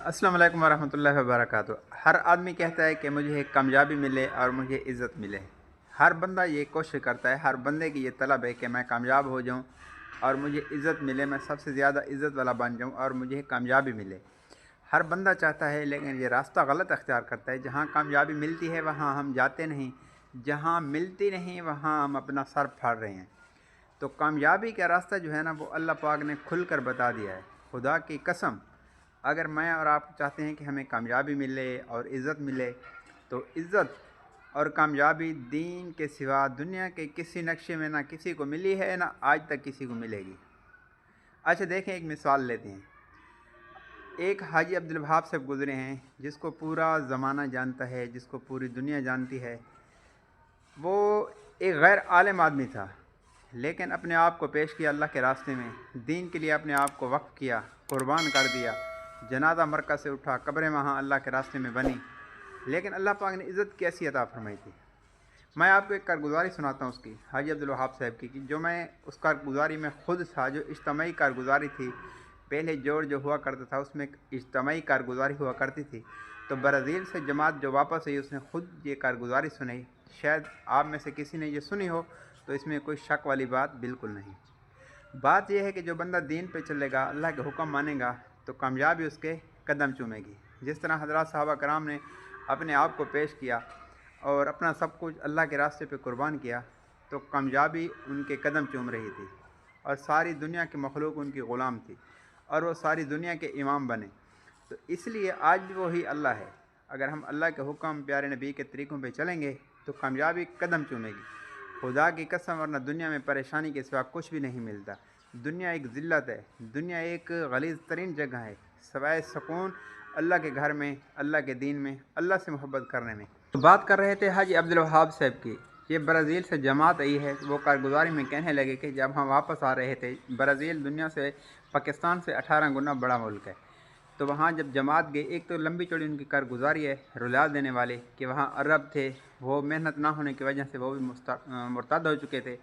अस्सलाम वालेकुम वरहमतुल्लाहि वबरकातुहू। हर आदमी कहता है कि मुझे कामयाबी मिले और मुझे इज़्ज़त मिले। हर बंदा ये कोशिश करता है, हर बंदे की ये तलब है कि मैं कामयाब हो जाऊं और मुझे इज़्ज़त मिले, मैं सबसे ज़्यादा इज़्ज़त वाला बन जाऊं और मुझे कामयाबी मिले। हर बंदा चाहता है, लेकिन ये रास्ता गलत अख्तियार करता है। जहाँ कामयाबी मिलती है वहाँ हम जाते नहीं, जहाँ मिलती नहीं वहाँ हम अपना सर फाड़ रहे हैं। तो कामयाबी का रास्ता जो है ना, वो अल्लाह पाक ने खुल कर बता दिया है। खुदा की कसम, अगर मैं और आप चाहते हैं कि हमें कामयाबी मिले और इज़्ज़त मिले, तो इज़्ज़त और कामयाबी दीन के सिवा दुनिया के किसी नक्शे में ना किसी को मिली है, ना आज तक किसी को मिलेगी। अच्छा देखें, एक मिसाल लेते हैं। एक हाजी अब्दुल वहाब साहब गुज़रे हैं, जिसको पूरा ज़माना जानता है, जिसको पूरी दुनिया जानती है। वो एक गैर आलिम आदमी था, लेकिन अपने आप को पेश किया अल्लाह के रास्ते में, दीन के लिए अपने आप को वक्फ किया, कुर्बान कर दिया। जनाजा मरकज़ से उठा, कब्रें वहाँ अल्लाह के रास्ते में बनी, लेकिन अल्लाह पाक ने इज़्ज़त कैसी अता फरमाई थी। मैं आपको एक कारगुजारी सुनाता हूँ उसकी, हाजी अब्दुल वहाब साहब की, कि जो मैं उस कारगुजारी में ख़ुद था, जो इज्तमाई कारगुजारी थी। पहले जोड़ जो हुआ करता था उसमें इज्तमाई कारगुजारी हुआ करती थी। तो ब्राज़ील से जमात जो वापस आई, उसने ख़ुद ये कारगुजारी सुनाई। शायद आप में से किसी ने ये सुनी हो, तो इसमें कोई शक वाली बात बिल्कुल नहीं। बात यह है कि जो बंदा दीन पे चलेगा, अल्लाह के हुक्म मानेगा, तो कामयाबी उसके कदम चूमेगी। जिस तरह हज़रत सहाबा कराम ने अपने आप को पेश किया और अपना सब कुछ अल्लाह के रास्ते पे कुर्बान किया, तो कामयाबी उनके कदम चूम रही थी और सारी दुनिया के मखलूक उनकी ग़ुलाम थी और वो सारी दुनिया के इमाम बने। तो इसलिए आज भी वही अल्लाह है। अगर हम अल्लाह के हुक्म, प्यारे नबी के तरीक़ों पे चलेंगे, तो कामयाबी कदम चूमेगी। खुदा की कसम, वरना दुनिया में परेशानी के सिवा कुछ भी नहीं मिलता। दुनिया एक ज़िल्लत है, दुनिया एक गलीज़ तरीन जगह है, सवाए सुकून अल्लाह के घर में, अल्लाह के दीन में, अल्लाह से मोहब्बत करने में। तो बात कर रहे थे हाजी अब्दुल वहाब साहब की। ये ब्राज़ील से जमात आई है। वो कारगुजारी में कहने लगे कि जब हम वापस आ रहे थे, ब्राज़ील दुनिया से, पाकिस्तान से 18 गुना बड़ा मुल्क है। तो वहाँ जब जमात गई, एक तो लंबी चौड़ी उनकी कारगुजारी है, रुला देने वाले, कि वहाँ अरब थे, वो मेहनत ना होने की वजह से वो भी मुर्तद हो चुके थे।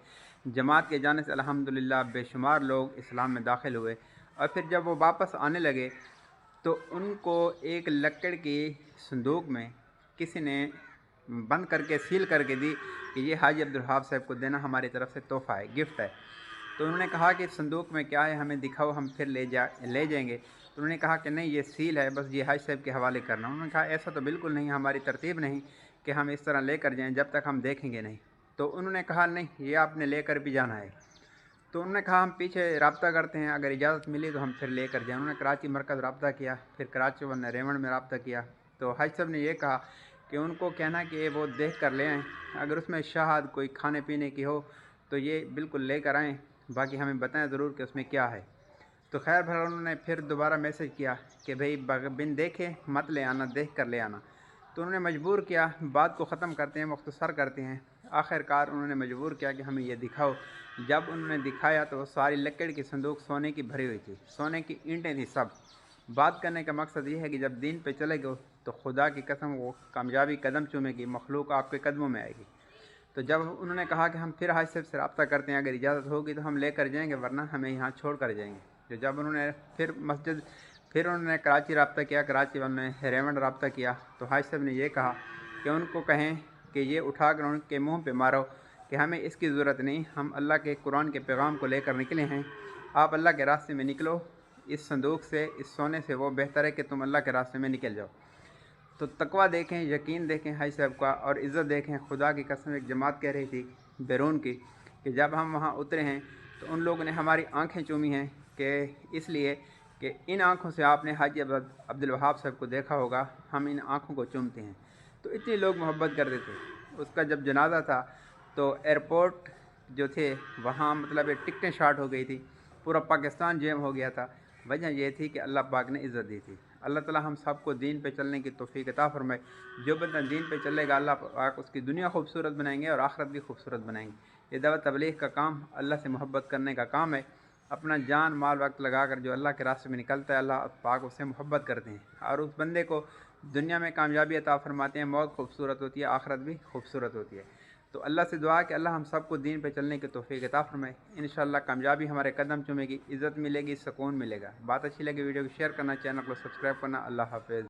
जमात के जाने से अल्हम्दुलिल्लाह बेशुमार लोग इस्लाम में दाखिल हुए। और फिर जब वो वापस आने लगे, तो उनको एक लकड़ की संदूक में किसी ने बंद करके सील करके दी कि ये हाजी अब्दुल वहाब साहब को देना, हमारी तरफ से तोहफ़ा है, गिफ्ट है। तो उन्होंने कहा कि संदूक में क्या है, हमें दिखाओ, हम फिर ले जाएंगे। तो उन्होंने कहा कि नहीं, ये सील है, बस ये हाजी साहब के हवाले करना। उन्होंने कहा ऐसा तो बिल्कुल नहीं, हमारी तरतीब नहीं कि हम इस तरह लेकर जाएं जब तक हम देखेंगे नहीं। तो उन्होंने कहा नहीं, ये आपने लेकर भी जाना है। तो उन्होंने कहा हम पीछे रब्ता करते हैं, अगर इजाज़त मिली तो हम फिर लेकर जाएँ। उन्होंने कराची मरकज़ रब्ता किया, फिर कराची वरना रेवंड में रब्ता किया। तो हाजी साहब ने ये कहा कि उनको कहना कि वो देख कर ले आएँ, अगर उसमें शहद कोई खाने पीने की हो तो ये बिल्कुल लेकर आएँ, बाकी हमें बताएं ज़रूर कि उसमें क्या है। तो खैर भला उन्होंने फिर दोबारा मैसेज किया कि भाई बिन देखे मत ले आना, देख कर ले आना। तो उन्होंने मजबूर किया, बात को ख़त्म करते हैं, मुख्तसर करते हैं। आखिरकार उन्होंने मजबूर किया कि हमें ये दिखाओ। जब उन्होंने दिखाया तो वो सारी लकड़ की संदूक सोने की भरी हुई थी, सोने की ईंटें थी सब। बात करने का मकसद ये है कि जब दीन पे चले गए, तो खुदा की कसम वो कामयाबी कदम चूमेगी, मखलूक आपके कदमों में आएगी। तो जब उन्होंने कहा कि हम फिर हाजी साहब से रब्ता करते हैं, अगर इजाज़त होगी तो हम लेकर जाएंगे, वरना हमें यहाँ छोड़ कर जाएंगे। तो जब उन्होंने फिर उन्होंने कराची रब्ता किया, कराची वालों ने रेवंड रब्ता किया, तो हाजी साहब ने ये कहा कि उनको कहें कि ये उठा कर उनके मुँह पे मारो कि हमें इसकी ज़रूरत नहीं, हम अल्लाह के कुरान के पैगाम को लेकर निकले हैं। आप अल्लाह के रास्ते में निकलो, इस संदूक से, इस सोने से वो बेहतर है कि तुम अल्लाह के रास्ते में निकल जाओ। तो तकवा देखें, यकीन देखें हाजी साहब का, और इज़्ज़त देखें। खुदा की कसम, एक जमात कह रही थी बैरून की कि जब हम वहाँ उतरे हैं तो उन लोगों ने हमारी आंखें चूमी हैं, कि इसलिए कि इन आँखों से आपने हाजी अब्दुल वहाब साहब को देखा होगा, हम इन आँखों को चूमते हैं। तो इतने लोग मोहब्बत करते थे। उसका जब जनाजा था तो एयरपोर्ट जो थे वहाँ, मतलब टिकटें शार्ट हो गई थी, पूरा पाकिस्तान जैम हो गया था। वजह यह थी कि अल्लाह पाक ने इज़्ज़त दी थी। अल्लाह ताला हम सबको दीन पे चलने की तौफीक अता फरमाए। जो बंदा दीन पे चलेगा, अल्लाह पाक उसकी दुनिया खूबसूरत बनाएंगे और आखिरत भी खूबसूरत बनाएंगे। ये दावत तबलीग का काम अल्लाह से मोहब्बत करने का काम है। अपना जान माल वक्त लगाकर जो अल्लाह के रास्ते में निकलता है, अल्लाह पाक उससे मोहब्बत करते हैं और उस बंदे को दुनिया में कामयाबी अता फरमाते हैं। मौत खूबसूरत होती है, आखिरत भी खूबसूरत होती है। تو اللہ سے دعا کہ اللہ ہم سب کو دین پہ چلنے کی توفیق عطا فرمائے۔ انشاءاللہ کامیابی ہمارے قدم چومے گی، عزت ملے گی، سکون ملے گا۔ بات اچھی لگی ویڈیو کو شیئر کرنا، چینل کو سبسکرائب کرنا۔ اللہ حافظ۔